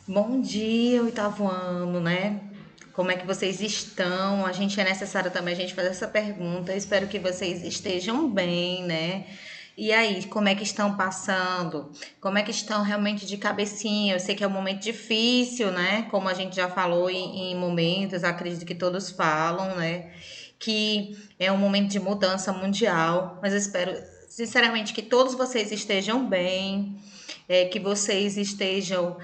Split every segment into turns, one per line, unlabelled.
Bom dia, oitavo ano, né? Como é que vocês estão? A gente é necessário também a gente fazer essa pergunta. Eu espero que vocês estejam bem, né? E aí, como é que estão passando? Como é que estão realmente de cabecinha? Eu sei que é um momento difícil, né? Como a gente já falou em momentos, acredito que todos falam, né? Que é um momento de mudança mundial, mas eu espero sinceramente que todos vocês estejam bem, que vocês estejam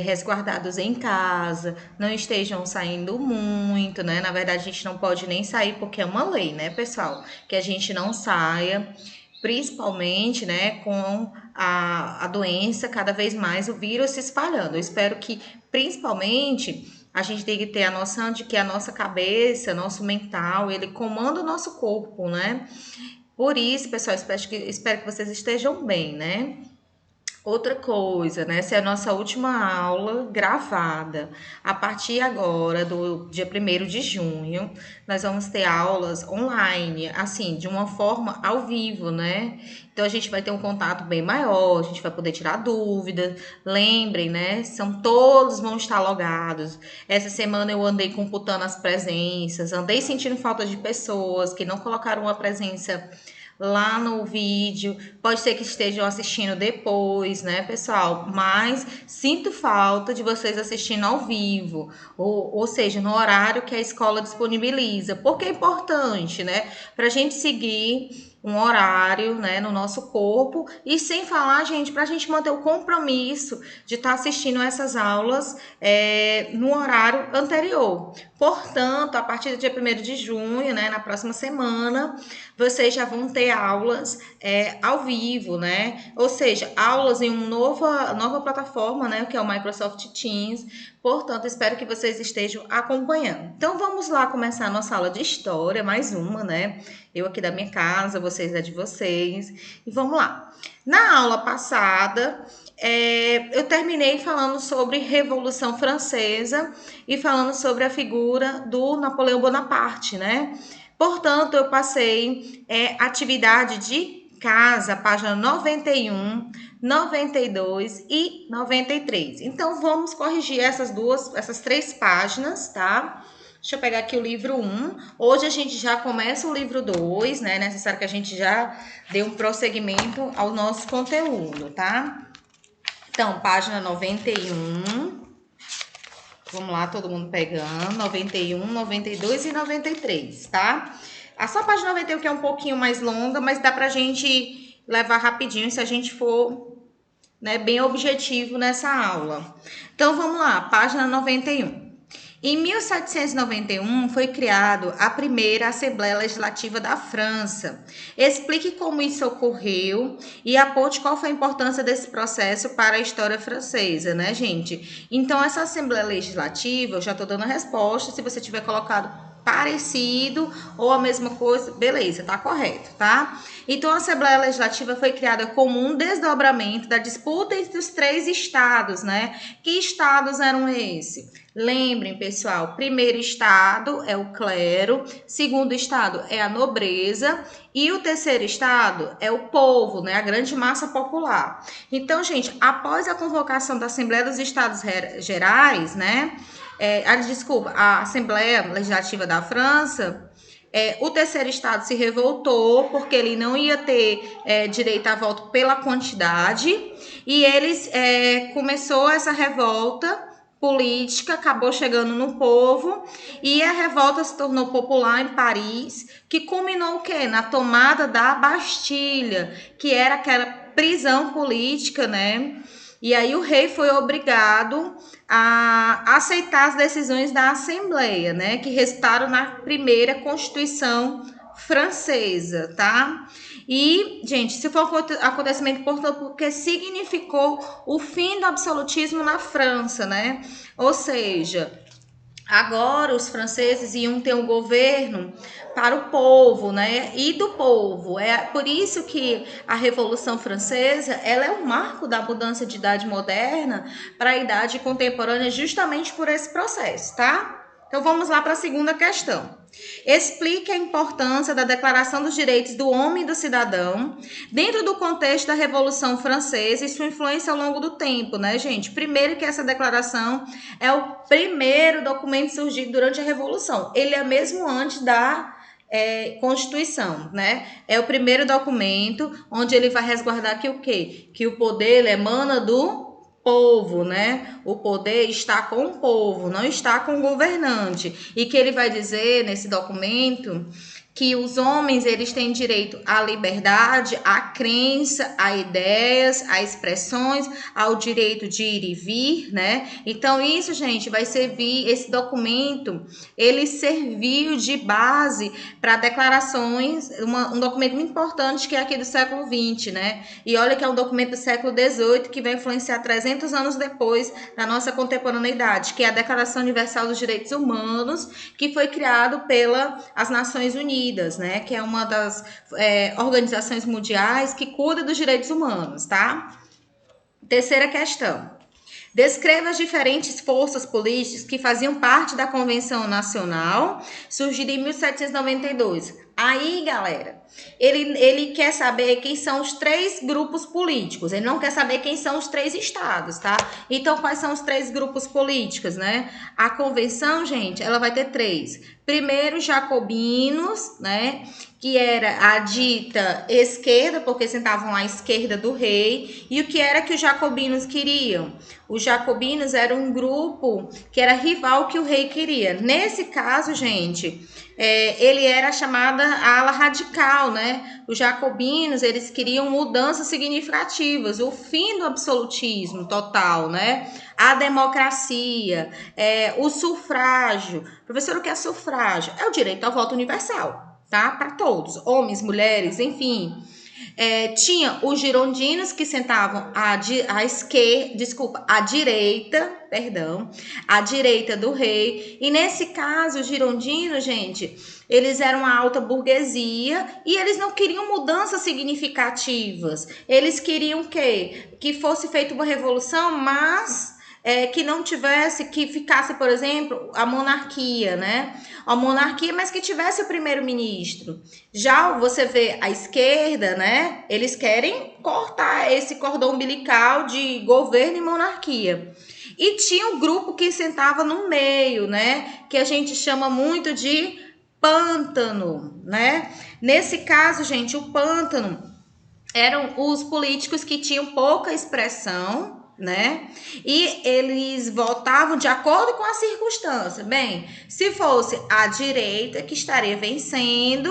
resguardados em casa, não estejam saindo muito, né? Na verdade, a gente não pode nem sair porque é uma lei, né, pessoal? Que a gente não saia, principalmente, né, com a doença cada vez mais, o vírus se espalhando. Eu espero que, principalmente, a gente tem que ter a noção de que a nossa cabeça, nosso mental, ele comanda o nosso corpo, né? Por isso, pessoal, espero que vocês estejam bem, né? Outra coisa, né? Essa é a nossa última aula gravada. A partir agora, do dia 1º de junho, nós vamos ter aulas online, assim, de uma forma ao vivo, né? Então a gente vai ter um contato bem maior, a gente vai poder tirar dúvidas. Lembrem, né? Todos vão estar logados. Essa semana eu andei computando as presenças, andei sentindo falta de pessoas que não colocaram a presença lá no vídeo. Pode ser que estejam assistindo depois, né, pessoal? Mas sinto falta de vocês assistindo ao vivo, ou seja, no horário que a escola disponibiliza. Porque é importante, né? Para a gente seguir um horário, né, no nosso corpo, e sem falar, gente, para a gente manter o compromisso de estar assistindo essas aulas no horário anterior. Portanto, a partir do dia 1º de junho, né, na próxima semana, vocês já vão ter aulas ao vivo, né? Ou seja, aulas em uma nova plataforma, né? Que é o Microsoft Teams. Portanto, espero que vocês estejam acompanhando. Então, vamos lá começar a nossa aula de história, mais uma, né? Eu aqui da minha casa, vocês da de vocês. E vamos lá. Na aula passada, eu terminei falando sobre Revolução Francesa e falando sobre a figura do Napoleão Bonaparte, né? Portanto, eu passei atividade de casa, página 91, 92 e 93. Então, vamos corrigir essas três páginas, tá? Deixa eu pegar aqui o livro 1. Hoje a gente já começa o livro 2, né? É necessário que a gente já dê um prosseguimento ao nosso conteúdo, tá? Então, página 91. Vamos lá, todo mundo pegando. 91, 92 e 93, tá? A só página 91 que é um pouquinho mais longa, mas dá pra gente levar rapidinho se a gente for, né, bem objetivo nessa aula. Então, vamos lá, página 91. Em 1791 foi criado a primeira Assembleia Legislativa da França. Explique como isso ocorreu e aponte qual foi a importância desse processo para a história francesa, né, gente? Então, essa Assembleia Legislativa, eu já estou dando a resposta, se você tiver colocado parecido ou a mesma coisa, beleza, tá correto, tá? Então, a Assembleia Legislativa foi criada como um desdobramento da disputa entre os três estados, né? Que estados eram esses? Lembrem, pessoal, primeiro estado é o clero, segundo estado é a nobreza e o terceiro estado é o povo, né, a grande massa popular. Então, gente, após a convocação da Assembleia dos Estados Gerais, né, desculpa, a Assembleia Legislativa da França, o terceiro estado se revoltou porque ele não ia ter direito a voto pela quantidade e eles começou essa revolta política, acabou chegando no povo e a revolta se tornou popular em Paris, que culminou o quê? Na tomada da Bastilha, que era aquela prisão política, né? E aí o rei foi obrigado a aceitar as decisões da Assembleia, né? Que resultaram na primeira Constituição francesa, tá? E, gente, se for um acontecimento importante porque significou o fim do absolutismo na França, né? Ou seja, agora os franceses iam ter um governo para o povo, né? E do povo. É por isso que a Revolução Francesa, ela é um marco da mudança de idade moderna para a idade contemporânea, justamente por esse processo, tá? Então vamos lá para a segunda questão. Explique a importância da Declaração dos Direitos do Homem e do Cidadão dentro do contexto da Revolução Francesa e sua influência ao longo do tempo, né, gente? Primeiro que essa declaração é o primeiro documento surgido durante a Revolução. Ele é mesmo antes da Constituição, né? É o primeiro documento onde ele vai resguardar que o quê? Que o poder emana do povo, né? O poder está com o povo, não está com o governante. E que ele vai dizer nesse documento que os homens eles têm direito à liberdade, à crença, a ideias, a expressões, ao direito de ir e vir, né? Então isso, gente, vai servir, esse documento, ele serviu de base para declarações, um documento muito importante que é aqui do século XX, né? E olha que é um documento do século XVIII que vai influenciar 300 anos depois da nossa contemporaneidade, que é a Declaração Universal dos Direitos Humanos, que foi criado pelas Nações Unidas, né, que é uma das organizações mundiais que cuida dos direitos humanos, tá? Terceira questão. Descreva as diferentes forças políticas que faziam parte da Convenção Nacional, surgida em 1792. Aí, galera, ele quer saber quem são os 3 grupos políticos. Ele não quer saber quem são os 3 estados, tá? Então, quais são os 3 grupos políticos, né? A convenção, gente, ela vai ter 3. Primeiro, jacobinos, né? Que era a dita esquerda, porque sentavam à esquerda do rei. E o que era que os jacobinos queriam? Os jacobinos eram um grupo que era rival que o rei queria. Nesse caso, gente, ele era chamada ala radical, né? Os jacobinos, eles queriam mudanças significativas, o fim do absolutismo total, né? A democracia, o sufrágio. Professor, o que é sufrágio? É o direito ao voto universal, tá? Para todos, homens, mulheres, enfim. Tinha os girondinos que sentavam à esquerda, desculpa, à direita, perdão, à direita do rei. E nesse caso, os girondinos, gente, eles eram a alta burguesia e eles não queriam mudanças significativas. Eles queriam o quê? Que fosse feita uma revolução, mas que não tivesse, que ficasse, por exemplo, a monarquia, né? A monarquia, mas que tivesse o primeiro-ministro. Já você vê a esquerda, né? Eles querem cortar esse cordão umbilical de governo e monarquia. E tinha um grupo que sentava no meio, né? Que a gente chama muito de pântano, né? Nesse caso, gente, o pântano eram os políticos que tinham pouca expressão, né? E eles votavam de acordo com a circunstância. Bem, se fosse a direita que estaria vencendo,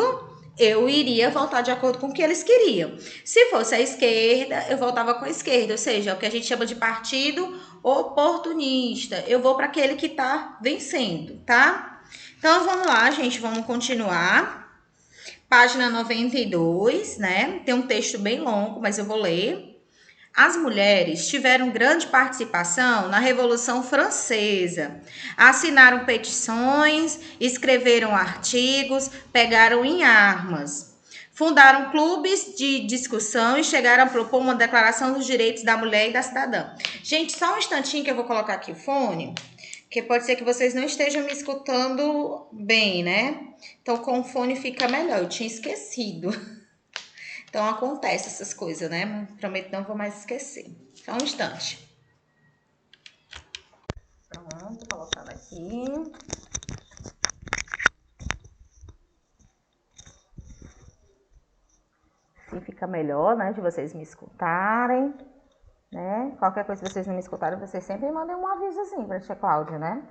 eu iria votar de acordo com o que eles queriam. Se fosse a esquerda, eu votava com a esquerda, ou seja, é o que a gente chama de partido oportunista. Eu vou para aquele que está vencendo, tá? Então, vamos lá, gente, vamos continuar. Página 92, né? Tem um texto bem longo, mas eu vou ler. As mulheres tiveram grande participação na Revolução Francesa. Assinaram petições, escreveram artigos, pegaram em armas. Fundaram clubes de discussão e chegaram a propor uma declaração dos direitos da mulher e da cidadã. Gente, só um instantinho que eu vou colocar aqui o fone, que pode ser que vocês não estejam me escutando bem, né? Então, com o fone fica melhor. Eu tinha esquecido. Então, acontece essas coisas, né? Prometo não vou mais esquecer. Só um instante. Pronto, colocando aqui. Assim fica melhor, né? De vocês me escutarem, né? Qualquer coisa, se vocês não me escutarem, vocês sempre mandem um avisozinho pra tia Cláudia, né?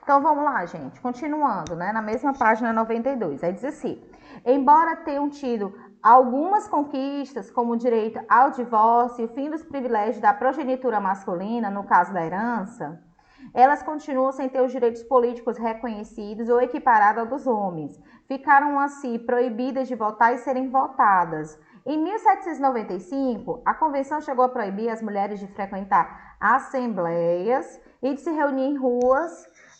Então, vamos lá, gente. Continuando, né? Na mesma página 92. Aí diz assim: embora tenham tido algumas conquistas, como o direito ao divórcio e o fim dos privilégios da progenitura masculina, no caso da herança, elas continuam sem ter os direitos políticos reconhecidos ou equiparados aos dos homens. Ficaram, assim, proibidas de votar e serem votadas. Em 1795, a convenção chegou a proibir as mulheres de frequentar assembleias e de se reunir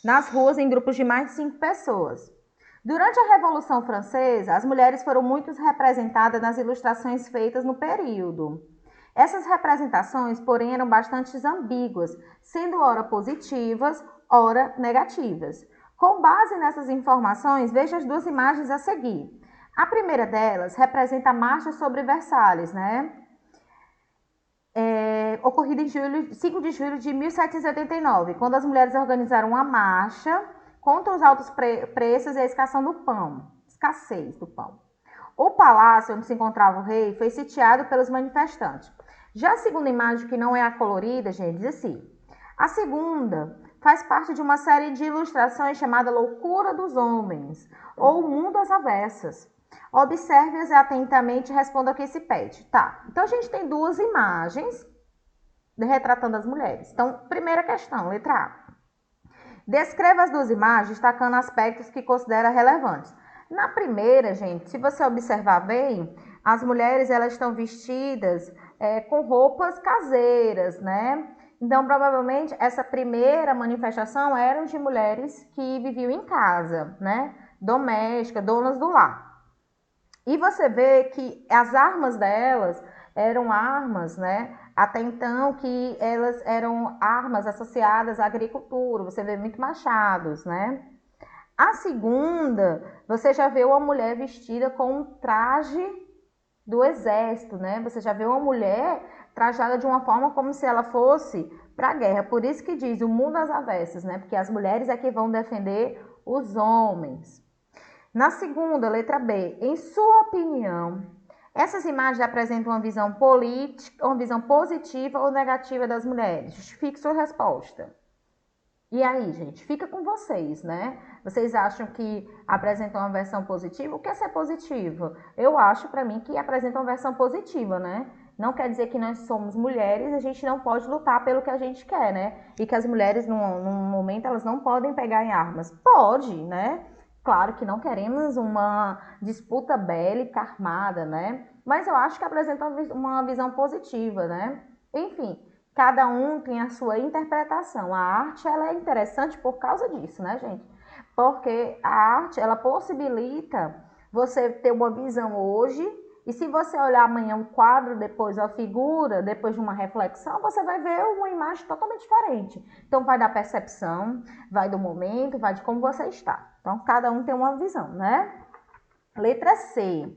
nas ruas em grupos de mais de 5 pessoas. Durante a Revolução Francesa, as mulheres foram muito representadas nas ilustrações feitas no período. Essas representações, porém, eram bastante ambíguas, sendo ora positivas, ora negativas.
Com base nessas informações, veja as duas imagens a seguir. A primeira delas representa a marcha sobre Versalhes, né? Ocorrida em 5 de julho de 1789, quando as mulheres organizaram uma marcha contra os altos preços e a escassez do pão. O palácio onde se encontrava o rei foi sitiado pelos manifestantes. Já a segunda imagem, que não é a colorida, gente, diz assim: a segunda faz parte de uma série de ilustrações chamada Loucura dos Homens, ou O Mundo às Avessas. Observe-as atentamente e responda o que se pede. Tá, então a gente tem duas imagens retratando as mulheres. Então, primeira questão, letra A. Descreva as duas imagens, destacando aspectos que considera relevantes. Na primeira, gente, se você observar bem, as mulheres elas estão vestidas com roupas caseiras, né? Então, provavelmente, essa primeira manifestação eram de mulheres que viviam em casa, né? Doméstica, donas do lar. E você vê que as armas delas eram armas, né? Até então que elas eram armas associadas à agricultura. Você vê muito machados, né? A segunda, você já vê uma mulher vestida com um traje do exército, né? Você já vê uma mulher trajada de uma forma como se ela fosse para a guerra. Por isso que diz o mundo às avessas, né? Porque as mulheres é que vão defender os homens. Na segunda, letra B, em sua opinião, essas imagens apresentam uma visão política, uma visão positiva ou negativa das mulheres? Justifique sua resposta. E aí, gente, fica com vocês, né? Vocês acham que apresentam uma versão positiva? O que é ser positivo? Eu acho, para mim, que apresenta uma versão positiva, né? Não quer dizer que nós somos mulheres e a gente não pode lutar pelo que a gente quer, né? E que as mulheres, num momento, elas não podem pegar em armas. Pode, né? Claro que não queremos uma disputa bélica armada, né? Mas eu acho que apresenta uma visão positiva, né? Enfim, cada um tem a sua interpretação. A arte, ela é interessante por causa disso, né, gente? Porque a arte, ela possibilita você ter uma visão hoje, e se você olhar amanhã um quadro, depois a figura, depois de uma reflexão, você vai ver uma imagem totalmente diferente. Então, vai da percepção, vai do momento, vai de como você está. Então, cada um tem uma visão, né? Letra C.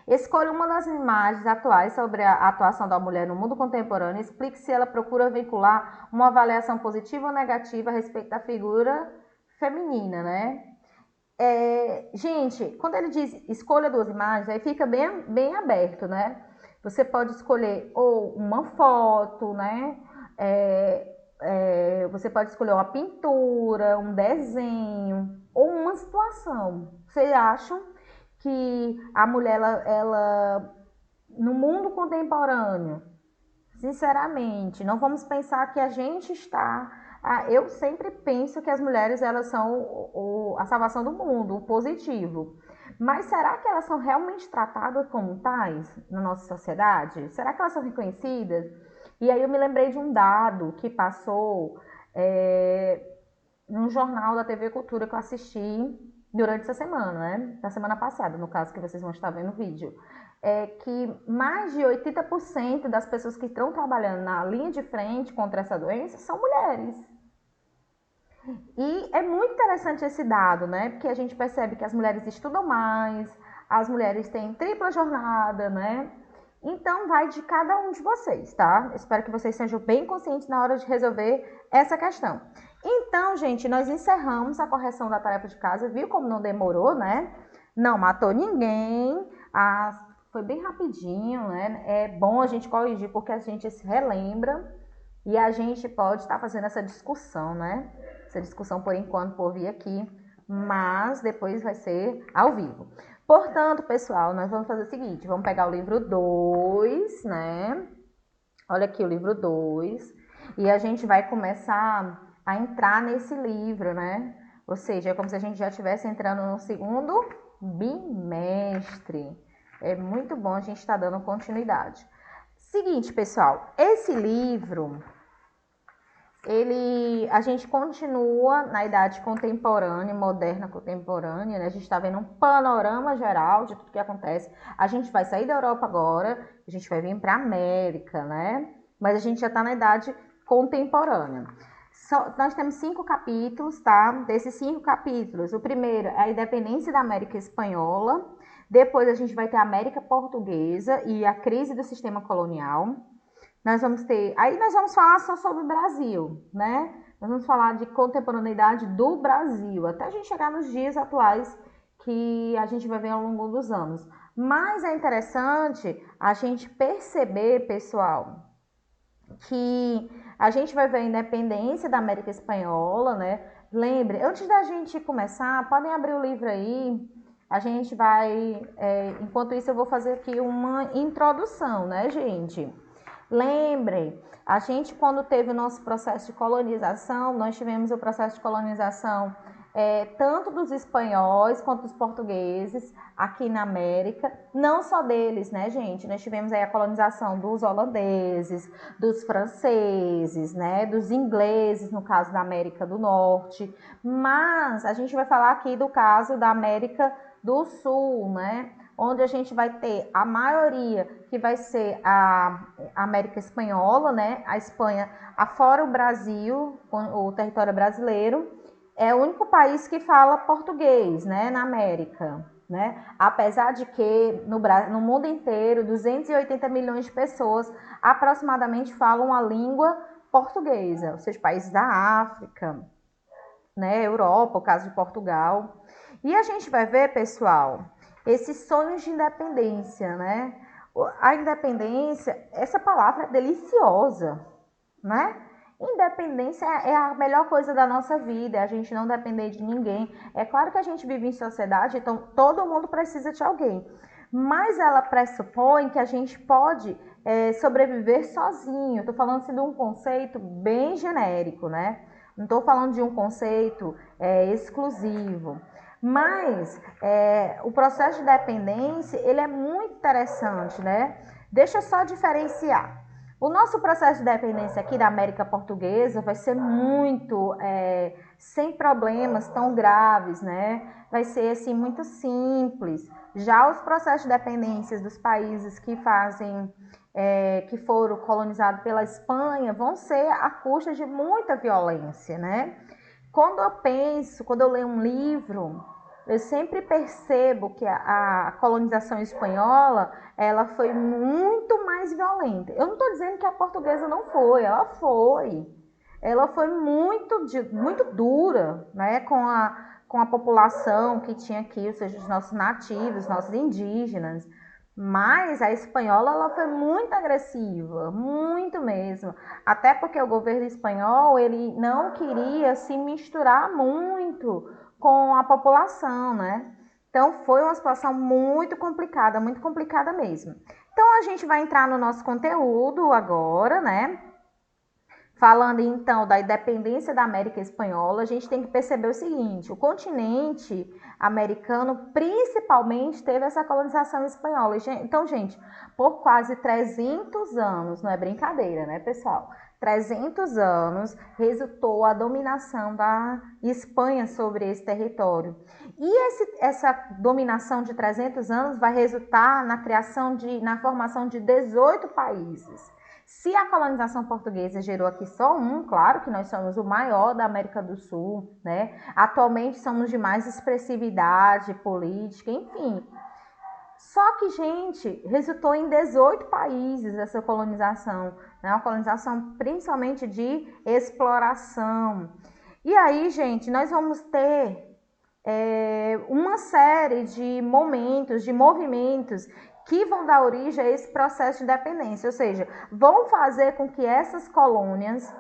Escolha uma das imagens atuais sobre a atuação da mulher no mundo contemporâneo e explique se ela procura vincular uma avaliação positiva ou negativa a respeito da figura feminina, né? Gente, quando ele diz escolha duas imagens, aí fica bem aberto, né? Você pode escolher ou uma foto, né? Você pode escolher uma pintura, um desenho ou uma situação. Vocês acham que a mulher, ela no mundo contemporâneo, sinceramente, não vamos pensar que a gente está... eu sempre penso que as mulheres, elas são a salvação do mundo, o positivo. Mas será que elas são realmente tratadas como tais na nossa sociedade? Será que elas são reconhecidas? E aí eu me lembrei de um dado que passou num jornal da TV Cultura que eu assisti durante essa semana, né? Na semana passada, no caso que vocês vão estar vendo o vídeo. Que mais de 80% das pessoas que estão trabalhando na linha de frente contra essa doença são mulheres. E é muito interessante esse dado, né? Porque a gente percebe que as mulheres estudam mais, as mulheres têm tripla jornada, né? Então, vai de cada um de vocês, tá? Espero que vocês sejam bem conscientes na hora de resolver essa questão. Então, gente, nós encerramos a correção da tarefa de casa. Viu como não demorou, né? Não matou ninguém. Foi bem rapidinho, né? É bom a gente corrigir porque a gente se relembra e a gente pode estar fazendo essa discussão, né? Essa discussão, por enquanto, por vir aqui, mas depois vai ser ao vivo. Portanto, pessoal, nós vamos fazer o seguinte, vamos pegar o livro 2, né? Olha aqui o livro 2, e a gente vai começar a entrar nesse livro, né? Ou seja, é como se a gente já estivesse entrando no segundo bimestre. É muito bom a gente estar dando continuidade. Seguinte, pessoal, esse livro... a gente continua na idade contemporânea, moderna contemporânea, né? A gente está vendo um panorama geral de tudo que acontece. A gente vai sair da Europa agora, a gente vai vir para a América, né? Mas a gente já está na idade contemporânea. Nós temos 5 capítulos, tá? Desses 5 capítulos, o primeiro é a independência da América Espanhola, depois a gente vai ter a América Portuguesa e a crise do sistema colonial. Aí nós vamos falar só sobre o Brasil, né? Nós vamos falar de contemporaneidade do Brasil, até a gente chegar nos dias atuais que a gente vai ver ao longo dos anos. Mas é interessante a gente perceber, pessoal, que a gente vai ver a independência da América Espanhola, né? Lembre, antes da gente começar, podem abrir o livro aí, a gente vai, enquanto isso eu vou fazer aqui uma introdução, né, gente? Lembrem, a gente quando teve o nosso processo de colonização, nós tivemos o processo de colonização tanto dos espanhóis quanto dos portugueses aqui na América, não só deles, né, gente? Nós tivemos aí a colonização dos holandeses, dos franceses, né, dos ingleses, no caso da América do Norte, mas a gente vai falar aqui do caso da América do Sul, né? Onde a gente vai ter a maioria que vai ser a América Espanhola, né? A Espanha, afora o Brasil, o território brasileiro, é o único país que fala português, né? Na América, né? Apesar de que no mundo inteiro, 280 milhões de pessoas aproximadamente falam a língua portuguesa, ou seja, países da África, né? Europa, o caso de Portugal. E a gente vai ver, pessoal, esses sonhos de independência, né? A independência, essa palavra é deliciosa, né? Independência é a melhor coisa da nossa vida, é a gente não depender de ninguém. É claro que a gente vive em sociedade, então todo mundo precisa de alguém. Mas ela pressupõe que a gente pode sobreviver sozinho. Estou falando assim, de um conceito bem genérico, né? Não estou falando de um conceito exclusivo. Mas o processo de dependência, ele é muito interessante, né? Deixa eu só diferenciar. O nosso processo de dependência aqui da América Portuguesa vai ser muito, sem problemas tão graves, né? Vai ser, assim, muito simples. Já os processos de dependência dos países que que foram colonizados pela Espanha, vão ser à custa de muita violência, né? Quando eu leio um livro, eu sempre percebo que a colonização espanhola, ela foi muito mais violenta. Eu não estou dizendo que a portuguesa não foi, ela foi. Ela foi muito dura, né, com a população que tinha aqui, ou seja, os nossos nativos, os nossos indígenas. Mas a espanhola, ela foi muito agressiva, muito mesmo. Até porque o governo espanhol, ele não queria se misturar muito com a população, né? Então foi uma situação muito complicada mesmo. Então a gente vai entrar no nosso conteúdo agora, né? Falando então da independência da América Espanhola, a gente tem que perceber o seguinte: o continente americano principalmente teve essa colonização espanhola. Então, gente, por quase 300 anos, não é brincadeira, né, pessoal? 300 anos resultou a dominação da Espanha sobre esse território. E essa dominação de 300 anos vai resultar na formação de 18 países. Se a colonização portuguesa gerou aqui só claro que nós somos o maior da América do Sul, né? Atualmente somos de mais expressividade política, enfim. Só que, gente, resultou em 18 países essa colonização, né? Uma colonização principalmente de exploração. E aí, gente, nós vamos ter uma série de momentos, de movimentos que vão dar origem a esse processo de independência, ou seja, vão fazer com que essas colônias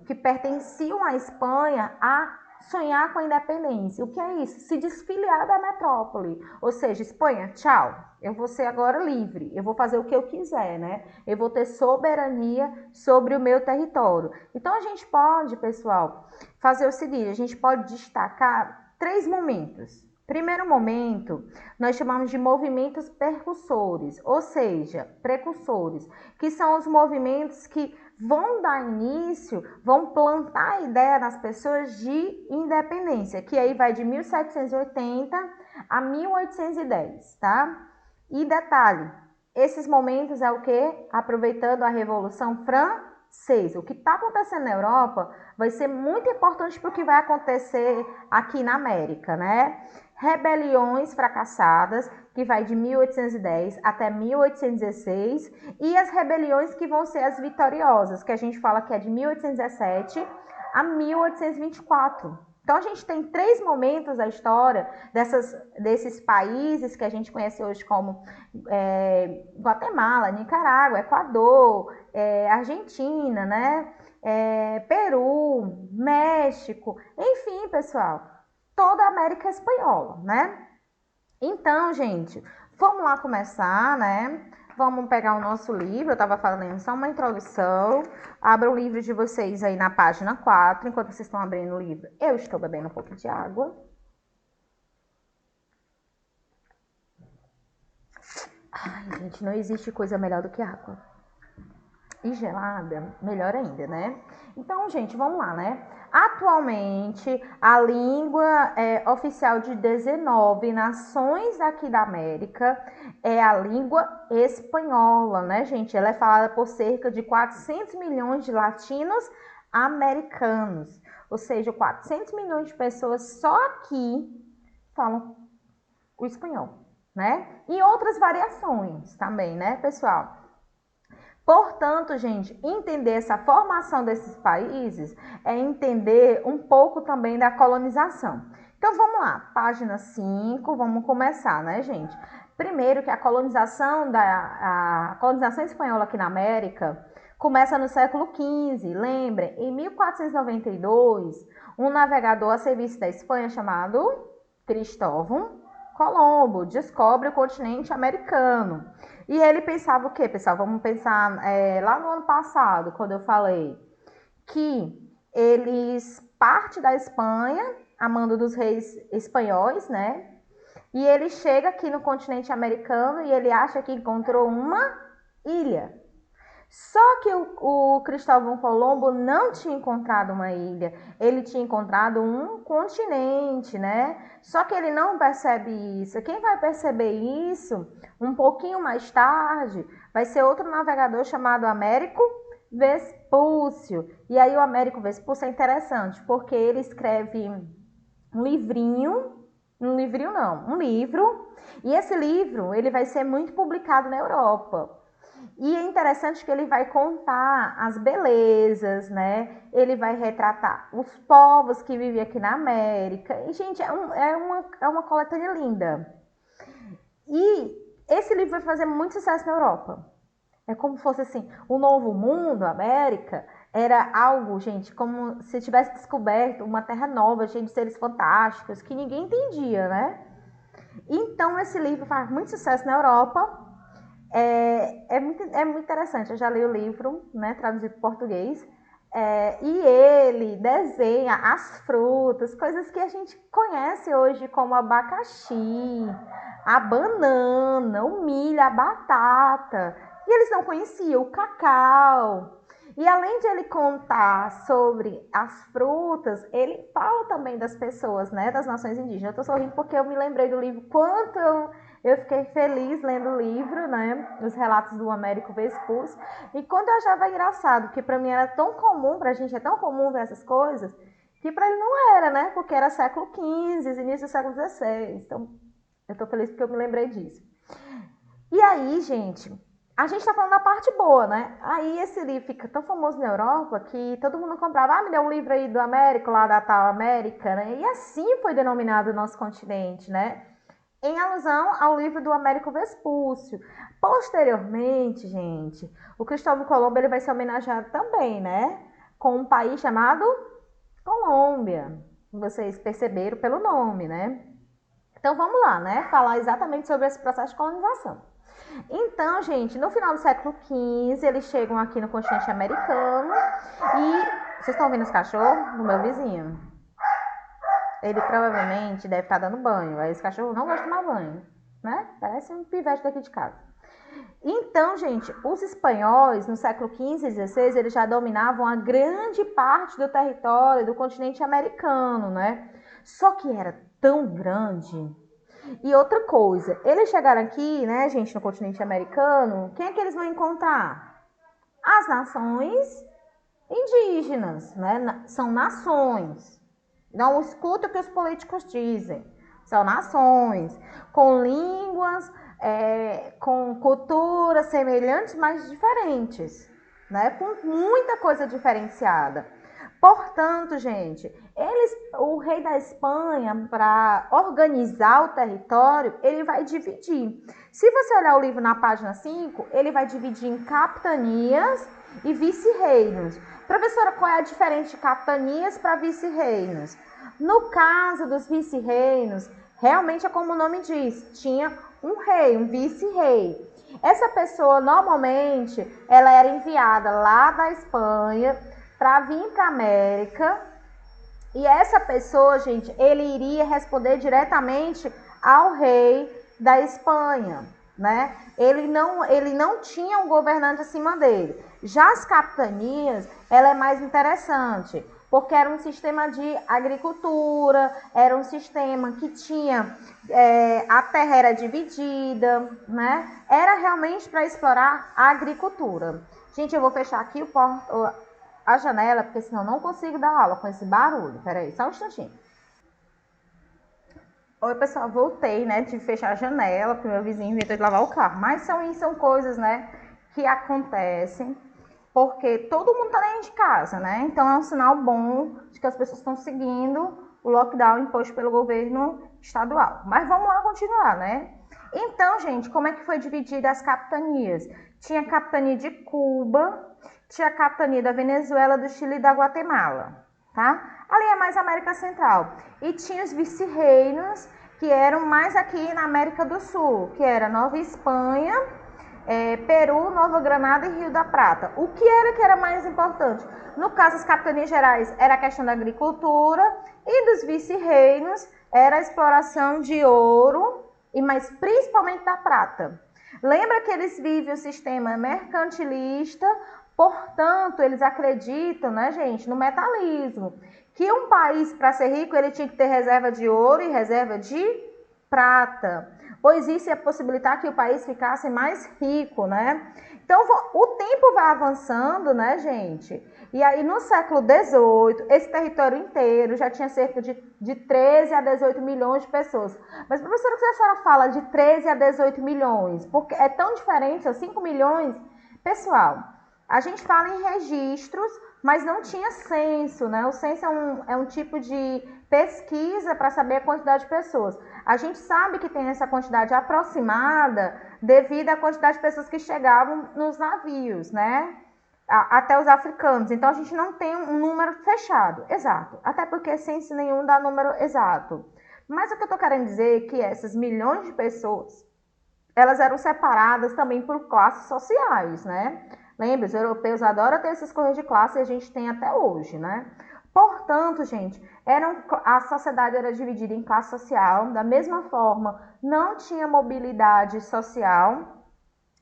que pertenciam à Espanha a sonhar com a independência. O que é isso? Se desfiliar da metrópole. Ou seja, Espanha, tchau. Eu vou ser agora livre. Eu vou fazer o que eu quiser, né? Eu vou ter soberania sobre o meu território. Então, a gente pode, pessoal, fazer o seguinte. A gente pode destacar 3 momentos. Primeiro momento, nós chamamos de movimentos percussores, ou seja, precursores, que são os movimentos que vão dar início, vão plantar a ideia nas pessoas de independência, que aí vai de 1780 a 1810, tá? E detalhe, esses momentos é o quê? Aproveitando a Revolução Francesa. 6. O que está acontecendo na Europa vai ser muito importante para o que vai acontecer aqui na América, né? Rebeliões fracassadas, que vai de 1810 até 1816, e as rebeliões que vão ser as vitoriosas, que a gente fala que é de 1817 a 1824. Então, a gente tem 3 momentos da história desses países que a gente conhece hoje como Guatemala, Nicarágua, Equador, Argentina, né? Peru, México, enfim, pessoal, toda a América Espanhola, né? Então, gente, vamos lá começar, né? Vamos pegar o nosso livro, eu estava falando só uma introdução. Abra o livro de vocês aí na página 4, enquanto vocês estão abrindo o livro. Eu estou bebendo um pouco de água. Ai, gente, não existe coisa melhor do que água. E gelada, melhor ainda, né? Então, gente, vamos lá, né? Atualmente, a língua oficial de 19 nações aqui da América é a língua espanhola, né, gente? Ela é falada por cerca de 400 milhões de latinos americanos. Ou seja, 400 milhões de pessoas só aqui falam o espanhol, né? E outras variações também, né, pessoal? Portanto, gente, entender essa formação desses países é entender um pouco também da colonização. Então, vamos lá, página 5, vamos começar, né, gente? Primeiro que a colonização espanhola aqui na América começa no século XV. Lembrem, em 1492, um navegador a serviço da Espanha chamado Cristóvão Colombo descobre o continente americano. E ele pensava o quê, pessoal? Vamos pensar lá no ano passado, quando eu falei que eles parte da Espanha, a mando dos reis espanhóis, né? E ele chega aqui no continente americano e ele acha que encontrou uma ilha. Só que o Cristóvão Colombo não tinha encontrado uma ilha, ele tinha encontrado um continente, né? Só que ele não percebe isso. Quem vai perceber isso um pouquinho mais tarde vai ser outro navegador chamado Américo Vespúcio. E aí o Américo Vespúcio é interessante, porque ele escreve um livro, e esse livro ele vai ser muito publicado na Europa. E é interessante que ele vai contar as belezas, né? Ele vai retratar os povos que vivem aqui na América. E, gente, é uma coletânea linda. E esse livro vai fazer muito sucesso na Europa. É como se fosse assim, o Novo Mundo, a América, era algo, gente, como se tivesse descoberto uma terra nova, cheia de seres fantásticos, que ninguém entendia, né? Então, esse livro faz muito sucesso na Europa. É muito interessante, eu já li o livro, né, traduzido para português, e ele desenha as frutas, coisas que a gente conhece hoje como abacaxi, a banana, o milho, a batata, e eles não conheciam o cacau. E além de ele contar sobre as frutas, ele fala também das pessoas, né, das nações indígenas. Eu tô sorrindo porque eu me lembrei do livro, quanto eu fiquei feliz lendo o livro, né? Os relatos do Américo Vespúcio. E quando eu achava engraçado, porque pra mim era tão comum, pra gente é tão comum ver essas coisas, que pra ele não era, né? Porque era século XV, início do século XVI. Então, eu tô feliz porque eu me lembrei disso. E aí, gente, a gente tá falando da parte boa, né? Aí esse livro fica tão famoso na Europa que todo mundo comprava, me deu um livro aí do Américo, lá da tal América, né? E assim foi denominado o nosso continente, né? Em alusão ao livro do Américo Vespúcio. Posteriormente, gente, o Cristóvão Colombo ele vai ser homenageado também, né? Com um país chamado Colômbia. Vocês perceberam pelo nome, né? Então vamos lá, né? Falar exatamente sobre esse processo de colonização. Então, gente, no final do século XV, eles chegam aqui no continente americano e... Vocês estão ouvindo os cachorros do meu vizinho? Ele provavelmente deve estar dando banho. Aí esse cachorro não gosta de tomar banho, né? Parece um pivete daqui de casa. Então, gente, os espanhóis no século XV e XVI, eles já dominavam a grande parte do território do continente americano, né? Só que era tão grande. E outra coisa, eles chegaram aqui, né, gente, no continente americano, quem é que eles vão encontrar? As nações indígenas, né? São nações. Não escuta o que os políticos dizem. São nações com línguas, com culturas semelhantes, mas diferentes, né? Com muita coisa diferenciada. Portanto, gente, o rei da Espanha, para organizar o território, ele vai dividir. Se você olhar o livro na página 5, ele vai dividir em capitanias e vice-reinos. Professora, qual é a diferença de capitanias para vice-reinos? No caso dos vice-reinos, realmente é como o nome diz, tinha um rei, um vice-rei. Essa pessoa, normalmente, ela era enviada lá da Espanha para vir para a América, e essa pessoa, gente, ele iria responder diretamente ao rei da Espanha, né? Ele não tinha um governante acima dele. Já as capitanias, ela é mais interessante, porque era um sistema de agricultura, era um sistema que tinha, a terra era dividida, né? Era realmente para explorar a agricultura. Gente, eu vou fechar aqui a janela, porque senão eu não consigo dar aula com esse barulho. Peraí, só um instantinho. Oi, pessoal, voltei, né, de fechar a janela, porque meu vizinho inventou de lavar o carro. Mas são coisas, né, que acontecem, porque todo mundo tá dentro de casa, né? Então é um sinal bom de que as pessoas estão seguindo o lockdown imposto pelo governo estadual. Mas vamos lá continuar, né? Então, gente, como é que foi dividida as capitanias? Tinha a capitania de Cuba, tinha a capitania da Venezuela, do Chile e da Guatemala, tá? Ali é mais América Central. E tinha os vice-reinos, que eram mais aqui na América do Sul, que era Nova Espanha, Peru, Nova Granada e Rio da Prata. O que era mais importante? No caso, as capitanias gerais era a questão da agricultura, e dos vice-reinos era a exploração de ouro, mas principalmente da prata. Lembra que eles vivem o sistema mercantilista, portanto, eles acreditam, né, gente, no metalismo. Que um país, para ser rico, ele tinha que ter reserva de ouro e reserva de prata, pois isso ia possibilitar que o país ficasse mais rico, né? Então, o tempo vai avançando, né, gente? E aí, no século XVIII, esse território inteiro já tinha cerca de 13 a 18 milhões de pessoas. Mas, professora, por que a senhora fala de 13 a 18 milhões? Porque é tão diferente, são 5 milhões? Pessoal, a gente fala em registros, mas não tinha censo, né? O censo é um tipo de pesquisa para saber a quantidade de pessoas. A gente sabe que tem essa quantidade aproximada devido à quantidade de pessoas que chegavam nos navios, né? Até os africanos. Então, a gente não tem um número fechado, exato. Até porque censo nenhum dá número exato. Mas o que eu estou querendo dizer é que essas milhões de pessoas, elas eram separadas também por classes sociais, né? Lembra, os europeus adoram ter essas coisas de classe e a gente tem até hoje, né? Portanto, gente, a sociedade era dividida em classe social, da mesma forma, não tinha mobilidade social,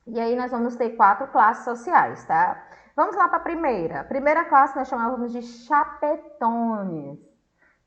e aí nós vamos ter 4 classes sociais, tá? Vamos lá para a primeira. A primeira classe nós chamávamos de chapetones.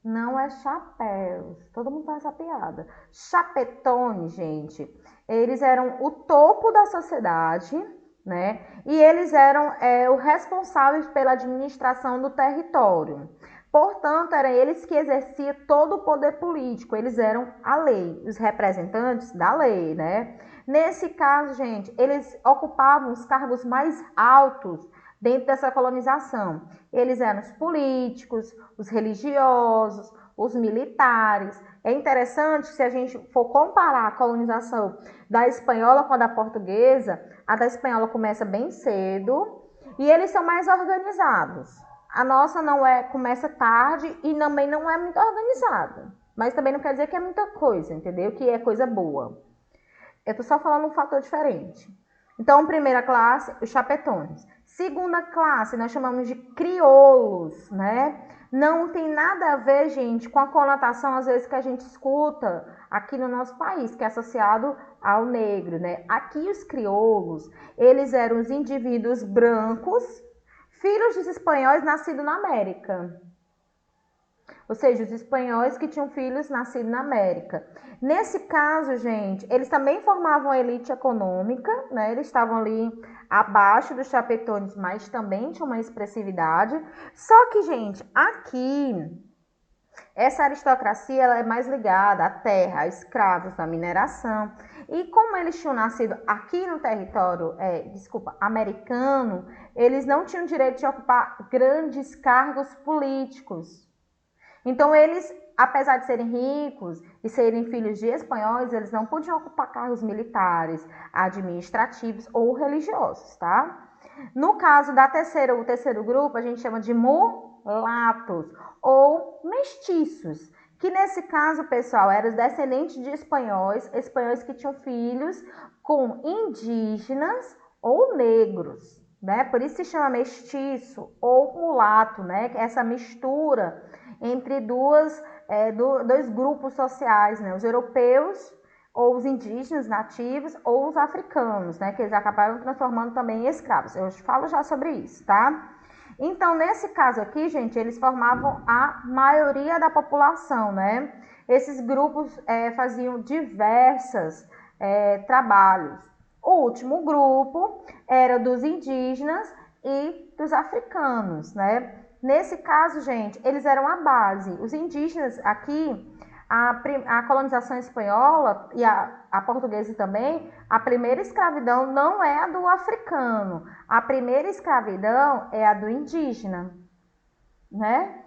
Não é chapéus. Todo mundo faz essa piada. Chapetones, gente. Eles eram o topo da sociedade, né? E eles eram os responsáveis pela administração do território. Portanto, eram eles que exerciam todo o poder político. Eles eram a lei, os representantes da lei, né? Nesse caso, gente, eles ocupavam os cargos mais altos dentro dessa colonização. Eles eram os políticos, os religiosos, os militares. É interessante, se a gente for comparar a colonização da espanhola com a da portuguesa, a da espanhola começa bem cedo e eles são mais organizados. A nossa começa tarde e também não é muito organizada. Mas também não quer dizer que é muita coisa, entendeu? Que é coisa boa. Eu tô só falando um fator diferente. Então, primeira classe, os chapetones. Segunda classe, nós chamamos de crioulos, né? Não tem nada a ver, gente, com a conotação, às vezes, que a gente escuta aqui no nosso país, que é associado ao negro, né? Aqui, os crioulos, eles eram os indivíduos brancos, filhos dos espanhóis nascidos na América. Ou seja, os espanhóis que tinham filhos nascidos na América. Nesse caso, gente, eles também formavam a elite econômica, né? Eles estavam ali abaixo dos chapetones, mas também tinham uma expressividade. Só que, gente, aqui essa aristocracia ela é mais ligada à terra, a escravos, à mineração. E como eles tinham nascido aqui no território, americano, eles não tinham direito de ocupar grandes cargos políticos. Então eles, apesar de serem ricos e serem filhos de espanhóis, eles não podiam ocupar cargos militares, administrativos ou religiosos, tá? No caso o terceiro grupo, a gente chama de mulatos ou mestiços, que nesse caso, pessoal, eram descendentes de espanhóis que tinham filhos com indígenas ou negros, né? Por isso se chama mestiço ou mulato, né? Essa mistura entre dois grupos sociais, né? Os europeus ou os indígenas nativos ou os africanos, né? Que eles acabaram transformando também em escravos. Eu falo já sobre isso, tá? Então, nesse caso aqui, gente, eles formavam a maioria da população, né? Esses grupos faziam diversos trabalhos. O último grupo era dos indígenas e dos africanos, né? Nesse caso, gente, eles eram a base. Os indígenas aqui, a colonização espanhola e a portuguesa também, a primeira escravidão não é a do africano. A primeira escravidão é a do indígena, né?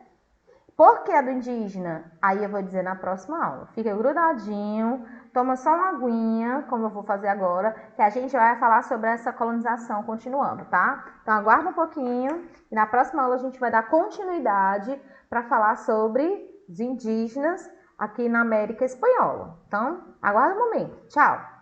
Por que a do indígena? Aí eu vou dizer na próxima aula. Fica grudadinho, toma só uma aguinha, como eu vou fazer agora, que a gente vai falar sobre essa colonização continuando, tá? Então aguarda um pouquinho e na próxima aula a gente vai dar continuidade para falar sobre os indígenas aqui na América Espanhola. Então, aguarda um momento. Tchau!